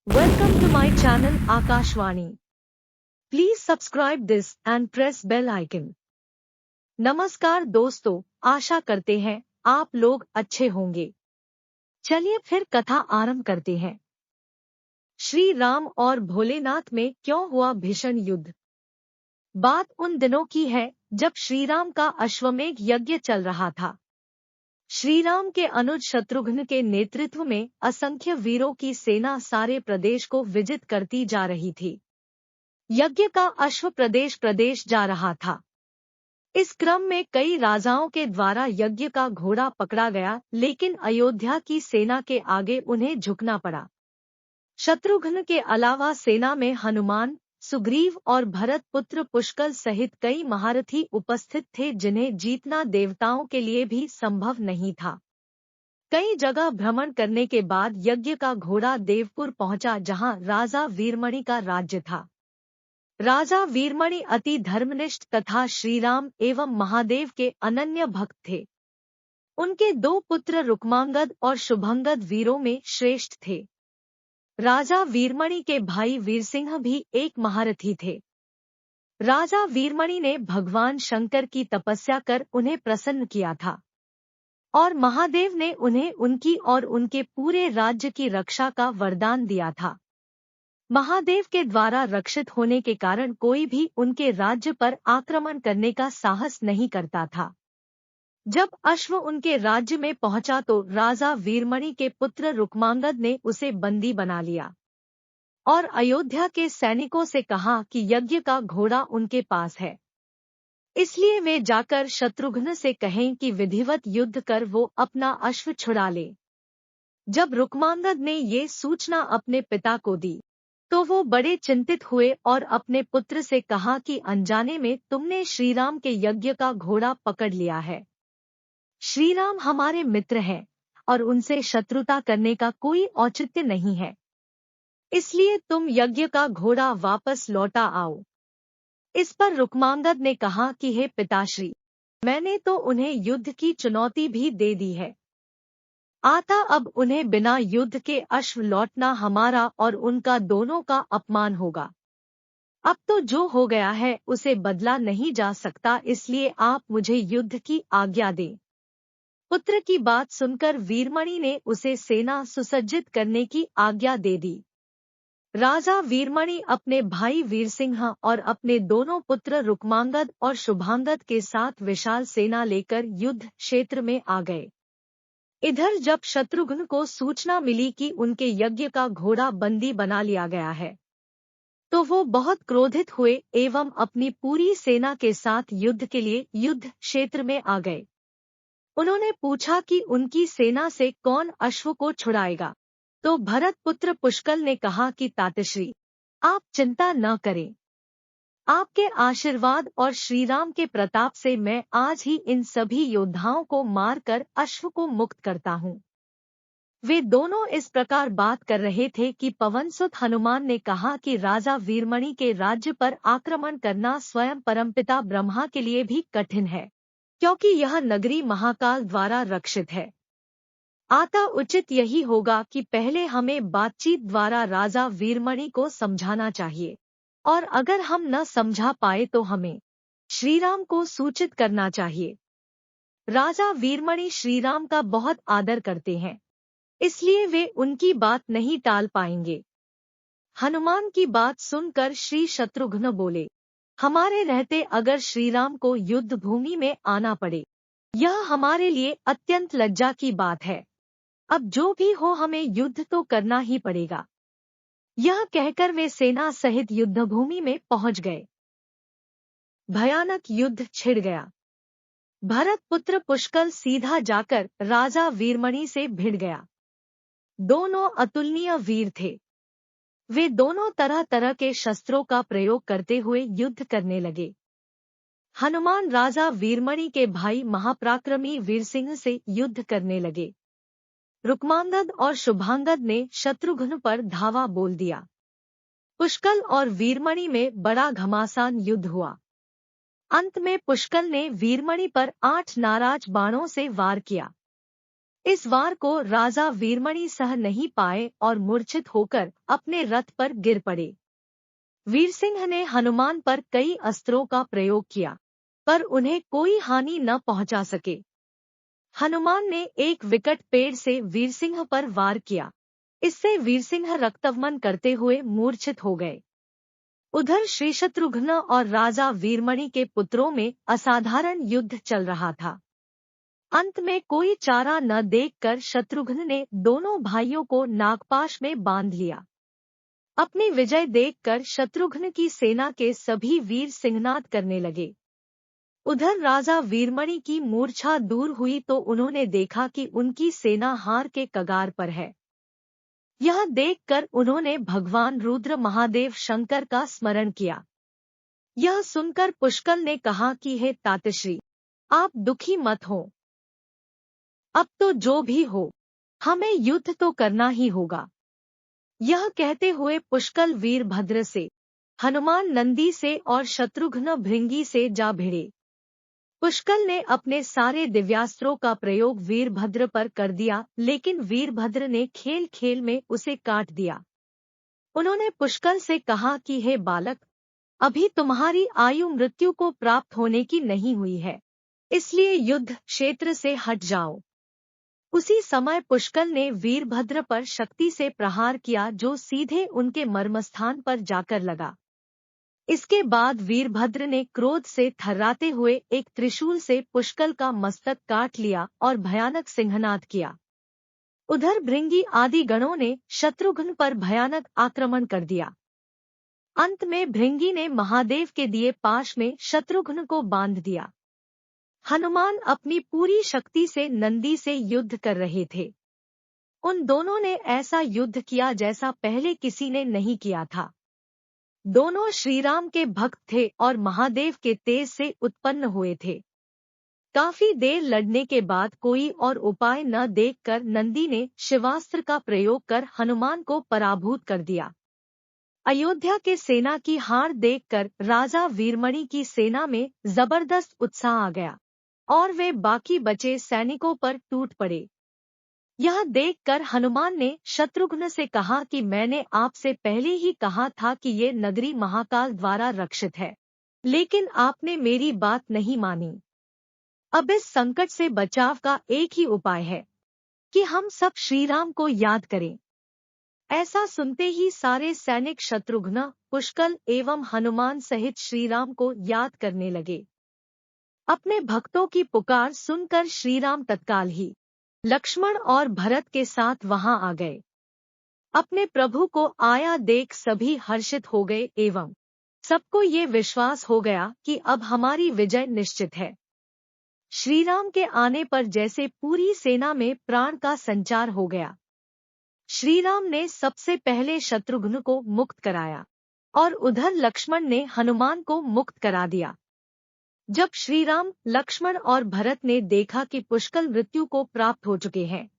Welcome to my channel Akashvani. Please subscribe this and press bell icon. नमस्कार दोस्तों, आशा करते हैं आप लोग अच्छे होंगे। चलिए फिर कथा आरंभ करते हैं। श्री राम और भोलेनाथ में क्यों हुआ भीषण युद्ध। बात उन दिनों की है जब श्रीराम का अश्वमेध यज्ञ चल रहा था। श्रीराम के अनुज शत्रुघ्न के नेतृत्व में असंख्य वीरों की सेना सारे प्रदेश को विजित करती जा रही थी। यज्ञ का अश्व प्रदेश प्रदेश जा रहा था। इस क्रम में कई राजाओं के द्वारा यज्ञ का घोड़ा पकड़ा गया, लेकिन अयोध्या की सेना के आगे उन्हें झुकना पड़ा। शत्रुघ्न के अलावा सेना में हनुमान, सुग्रीव और भरत पुत्र पुष्कल सहित कई महारथी उपस्थित थे, जिन्हें जीतना देवताओं के लिए भी संभव नहीं था। कई जगह भ्रमण करने के बाद यज्ञ का घोड़ा देवपुर पहुंचा, जहां राजा वीरमणि का राज्य था। राजा वीरमणि अति धर्मनिष्ठ तथा श्रीराम एवं महादेव के अनन्य भक्त थे। उनके दो पुत्र रुक्मांगद और शुभंगद वीरों में श्रेष्ठ थे। राजा वीरमणि के भाई वीरसिंह भी एक महारथी थे। राजा वीरमणि ने भगवान शंकर की तपस्या कर उन्हें प्रसन्न किया था और महादेव ने उन्हें उनकी और उनके पूरे राज्य की रक्षा का वरदान दिया था। महादेव के द्वारा रक्षित होने के कारण कोई भी उनके राज्य पर आक्रमण करने का साहस नहीं करता था। जब अश्व उनके राज्य में पहुंचा तो राजा वीरमणि के पुत्र रुक्मांगद ने उसे बंदी बना लिया और अयोध्या के सैनिकों से कहा कि यज्ञ का घोड़ा उनके पास है, इसलिए वे जाकर शत्रुघ्न से कहें कि विधिवत युद्ध कर वो अपना अश्व छुड़ा ले। जब रुक्मांगद ने ये सूचना अपने पिता को दी तो वो बड़े चिंतित हुए और अपने पुत्र से कहा कि अनजाने में तुमने श्रीराम के यज्ञ का घोड़ा पकड़ लिया है। श्रीराम हमारे मित्र हैं और उनसे शत्रुता करने का कोई औचित्य नहीं है, इसलिए तुम यज्ञ का घोड़ा वापस लौटा आओ। इस पर रुक्मांगद ने कहा कि हे पिताश्री, मैंने तो उन्हें युद्ध की चुनौती भी दे दी है। आता अब उन्हें बिना युद्ध के अश्व लौटना हमारा और उनका दोनों का अपमान होगा। अब तो जो हो गया है उसे बदला नहीं जा सकता, इसलिए आप मुझे युद्ध की आज्ञा दें। पुत्र की बात सुनकर वीरमणि ने उसे सेना सुसज्जित करने की आज्ञा दे दी। राजा वीरमणि अपने भाई वीरसिंह और अपने दोनों पुत्र रुक्मांगद और शुभांगद के साथ विशाल सेना लेकर युद्ध क्षेत्र में आ गए। इधर जब शत्रुघ्न को सूचना मिली कि उनके यज्ञ का घोड़ा बंदी बना लिया गया है तो वो बहुत क्रोधित हुए एवं अपनी पूरी सेना के साथ युद्ध के लिए युद्ध क्षेत्र में आ गए। उन्होंने पूछा कि उनकी सेना से कौन अश्व को छुड़ाएगा, तो भरत पुत्र पुष्कल ने कहा कि तातश्री, आप चिंता न करें। आपके आशीर्वाद और श्रीराम के प्रताप से मैं आज ही इन सभी योद्धाओं को मारकर अश्व को मुक्त करता हूँ। वे दोनों इस प्रकार बात कर रहे थे कि पवनसुत हनुमान ने कहा कि राजा वीरमणि के राज्य पर आक्रमण करना स्वयं परमपिता ब्रह्मा के लिए भी कठिन है, क्योंकि यह नगरी महाकाल द्वारा रक्षित है। आता उचित यही होगा कि पहले हमें बातचीत द्वारा राजा वीरमणि को समझाना चाहिए, और अगर हम न समझा पाए तो हमें श्रीराम को सूचित करना चाहिए। राजा वीरमणि श्रीराम का बहुत आदर करते हैं, इसलिए वे उनकी बात नहीं टाल पाएंगे। हनुमान की बात सुनकर श्री शत्रुघ्न बोले, हमारे रहते अगर श्रीराम को युद्ध भूमि में आना पड़े, यह हमारे लिए अत्यंत लज्जा की बात है। अब जो भी हो हमें युद्ध तो करना ही पड़ेगा। यह कहकर वे सेना सहित युद्धभूमि में पहुंच गए। भयानक युद्ध छिड़ गया। भरत पुत्र पुष्कल सीधा जाकर राजा वीरमणि से भिड़ गया। दोनों अतुलनीय वीर थे। वे दोनों तरह तरह के शस्त्रों का प्रयोग करते हुए युद्ध करने लगे। हनुमान राजा वीरमणि के भाई महापराक्रमी वीरसिंह से युद्ध करने लगे। रुक्मांगद और शुभांगद ने शत्रुघ्न पर धावा बोल दिया। पुष्कल और वीरमणि में बड़ा घमासान युद्ध हुआ। अंत में पुष्कल ने वीरमणि पर 8 नाराज बाणों से वार किया। इस वार को राजा वीरमणि सह नहीं पाए और मूर्छित होकर अपने रथ पर गिर पड़े। वीरसिंह ने हनुमान पर कई अस्त्रों का प्रयोग किया, पर उन्हें कोई हानि न पहुंचा सके। हनुमान ने एक विकट पेड़ से वीरसिंह पर वार किया। इससे वीरसिंह रक्तवमन करते हुए मूर्छित हो गए। उधर श्री शत्रुघ्न और राजा वीरमणि के पुत्रों में असाधारण युद्ध चल रहा था। अंत में कोई चारा न देखकर शत्रुघ्न ने दोनों भाइयों को नागपाश में बांध लिया। अपनी विजय देखकर शत्रुघ्न की सेना के सभी वीर सिंहनाद करने लगे। उधर राजा वीरमणि की मूर्छा दूर हुई तो उन्होंने देखा कि उनकी सेना हार के कगार पर है। यह देखकर उन्होंने भगवान रुद्र महादेव शंकर का स्मरण किया। यह सुनकर पुष्कल ने कहा कि हे तातश्री, आप दुखी मत हो। अब तो जो भी हो, हमें युद्ध तो करना ही होगा। यह कहते हुए पुष्कल वीरभद्र से, हनुमान नंदी से और शत्रुघ्न भृंगी से जा भिड़े। पुष्कल ने अपने सारे दिव्यास्त्रों का प्रयोग वीरभद्र पर कर दिया, लेकिन वीरभद्र ने खेल खेल में उसे काट दिया। उन्होंने पुष्कल से कहा कि हे बालक, अभी तुम्हारी आयु मृत्यु को प्राप्त होने की नहीं हुई है, इसलिए युद्ध क्षेत्र से हट जाओ। उसी समय पुष्कल ने वीरभद्र पर शक्ति से प्रहार किया, जो सीधे उनके मर्मस्थान पर जाकर लगा। इसके बाद वीरभद्र ने क्रोध से थर्राते हुए एक त्रिशूल से पुष्कल का मस्तक काट लिया और भयानक सिंहनाद किया। उधर भृंगी आदि गणों ने शत्रुघ्न पर भयानक आक्रमण कर दिया। अंत में भृंगी ने महादेव के दिए पाश में शत्रुघ्न को बांध दिया। हनुमान अपनी पूरी शक्ति से नंदी से युद्ध कर रहे थे। उन दोनों ने ऐसा युद्ध किया जैसा पहले किसी ने नहीं किया था। दोनों श्रीराम के भक्त थे और महादेव के तेज से उत्पन्न हुए थे। काफी देर लड़ने के बाद कोई और उपाय न देखकर नंदी ने शिवास्त्र का प्रयोग कर हनुमान को पराभूत कर दिया। अयोध्या के सेना की हार देखकर राजा वीरमणि की सेना में जबरदस्त उत्साह आ गया और वे बाकी बचे सैनिकों पर टूट पड़े। यह देखकर हनुमान ने शत्रुघ्न से कहा कि मैंने आपसे पहले ही कहा था कि ये नगरी महाकाल द्वारा रक्षित है, लेकिन आपने मेरी बात नहीं मानी। अब इस संकट से बचाव का एक ही उपाय है कि हम सब श्रीराम को याद करें। ऐसा सुनते ही सारे सैनिक शत्रुघ्न, पुष्कल एवं हनुमान सहित श्रीराम को याद करने लगे। अपने भक्तों की पुकार सुनकर श्रीराम तत्काल ही लक्ष्मण और भरत के साथ वहां आ गए। अपने प्रभु को आया देख सभी हर्षित हो गए एवं सबको ये विश्वास हो गया कि अब हमारी विजय निश्चित है। श्रीराम के आने पर जैसे पूरी सेना में प्राण का संचार हो गया। श्रीराम ने सबसे पहले शत्रुघ्न को मुक्त कराया और उधर लक्ष्मण ने हनुमान को मुक्त करा दिया। जब श्रीराम, लक्ष्मण और भरत ने देखा कि पुष्कल मृत्यु को प्राप्त हो चुके हैं,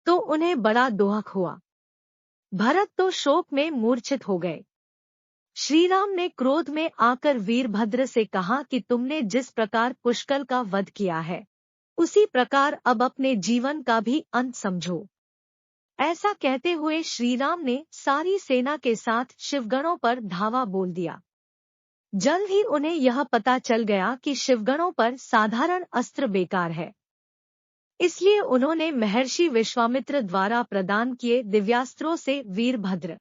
तो उन्हें बड़ा दुख हुआ। भरत तो शोक में मूर्छित हो गए। श्रीराम ने क्रोध में आकर वीरभद्र से कहा कि तुमने जिस प्रकार पुष्कल का वध किया है, उसी प्रकार अब अपने जीवन का भी अंत समझो। ऐसा कहते हुए श्रीराम ने सारी सेना के साथ शिवगणों पर धावा बोल दिया। जल्द ही उन्हें यह पता चल गया कि शिवगणों पर साधारण अस्त्र बेकार है। इसलिए उन्होंने महर्षि विश्वामित्र द्वारा प्रदान किए दिव्यास्त्रों से वीरभद्र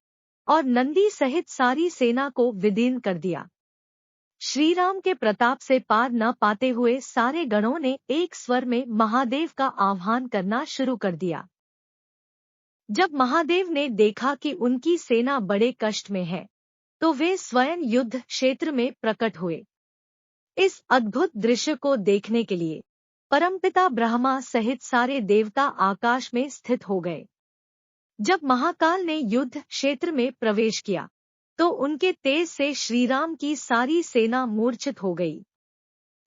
और नंदी सहित सारी सेना को विदीर्ण कर दिया। श्रीराम के प्रताप से पार न पाते हुए सारे गणों ने एक स्वर में महादेव का आह्वान करना शुरू कर दिया। जब महादेव ने देखा कि उनकी सेना बड़े कष्ट में है, तो वे स्वयं युद्ध क्षेत्र में प्रकट हुए। इस अद्भुत दृश्य को देखने के लिए परमपिता ब्रह्मा सहित सारे देवता आकाश में स्थित हो गए। जब महाकाल ने युद्ध क्षेत्र में प्रवेश किया, तो उनके तेज से श्रीराम की सारी सेना मूर्छित हो गई।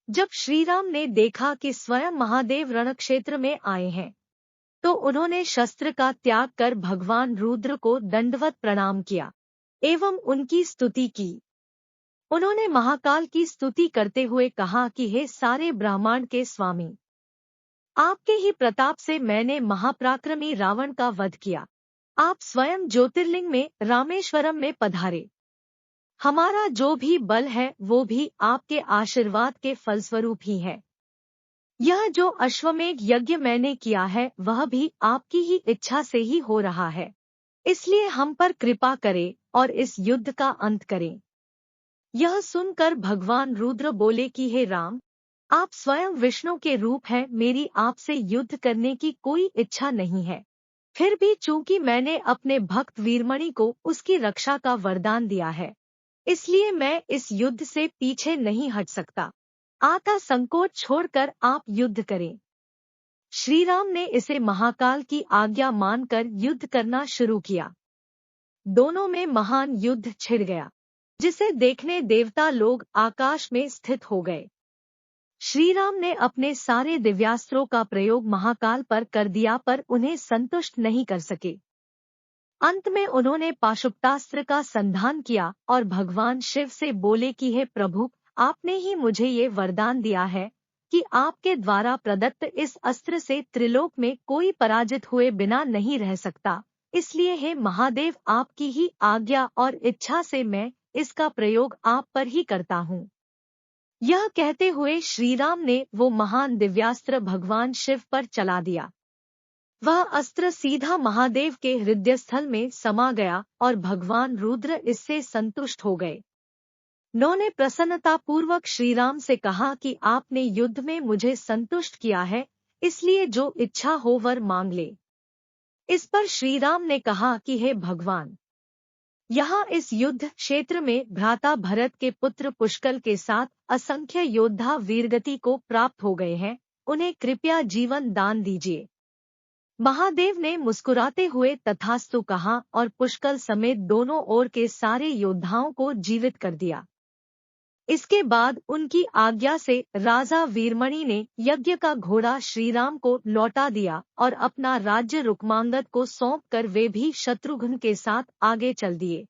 जब श्रीराम ने देखा कि स्वयं महादेव रणक्षेत्र में आए हैं, तो उन्होंने शस्त्र का त्याग कर भगवान रुद्र को दंडवत प्रणाम किया एवं उनकी स्तुति की। उन्होंने महाकाल की स्तुति करते हुए कहा कि हे सारे ब्रह्मांड के स्वामी, आपके ही प्रताप से मैंने महापराक्रमी रावण का वध किया। आप स्वयं ज्योतिर्लिंग में रामेश्वरम में पधारे। हमारा जो भी बल है वो भी आपके आशीर्वाद के फलस्वरूप ही है। यह जो अश्वमेध यज्ञ मैंने किया है वह भी आपकी ही इच्छा से ही हो रहा है। इसलिए हम पर कृपा करें और इस युद्ध का अंत करें। यह सुनकर भगवान रुद्र बोले कि हे राम, आप स्वयं विष्णु के रूप हैं, मेरी आपसे युद्ध करने की कोई इच्छा नहीं है। फिर भी चूंकि मैंने अपने भक्त वीरमणि को उसकी रक्षा का वरदान दिया है, इसलिए मैं इस युद्ध से पीछे नहीं हट सकता। आता संकोच छोड़कर आप युद्ध करें। श्री राम ने इसे महाकाल की आज्ञा मानकर युद्ध करना शुरू किया। दोनों में महान युद्ध छिड़ गया, जिसे देखने देवता लोग आकाश में स्थित हो गए। श्री राम ने अपने सारे दिव्यास्त्रों का प्रयोग महाकाल पर कर दिया, पर उन्हें संतुष्ट नहीं कर सके। अंत में उन्होंने पाशुपतास्त्र का संधान किया और भगवान शिव से बोले कि हे प्रभु, आपने ही मुझे ये वरदान दिया है कि आपके द्वारा प्रदत्त इस अस्त्र से त्रिलोक में कोई पराजित हुए बिना नहीं रह सकता। इसलिए हे महादेव, आपकी ही आज्ञा और इच्छा से मैं इसका प्रयोग आप पर ही करता हूँ। यह कहते हुए श्रीराम ने वो महान दिव्यास्त्र भगवान शिव पर चला दिया। वह अस्त्र सीधा महादेव के हृदयस्थल में समा गया और भगवान रुद्र इससे संतुष्ट हो गए। उन्होंने प्रसन्नतापूर्वक श्रीराम से कहा कि आपने युद्ध में मुझे संतुष्ट किया है, इसलिए जो इच्छा हो वर मांग ले। इस पर श्रीराम ने कहा कि हे भगवान, यहाँ इस युद्ध क्षेत्र में भ्राता भरत के पुत्र पुष्कल के साथ असंख्य योद्धा वीरगति को प्राप्त हो गए हैं, उन्हें कृपया जीवन दान दीजिए। महादेव ने मुस्कुराते हुए तथास्तु कहा और पुष्कल समेत दोनों ओर के सारे योद्धाओं को जीवित कर दिया। इसके बाद उनकी आज्ञा से राजा वीरमणि ने यज्ञ का घोड़ा श्रीराम को लौटा दिया और अपना राज्य रुक्मांगद को सौंपकर वे भी शत्रुघ्न के साथ आगे चल दिए।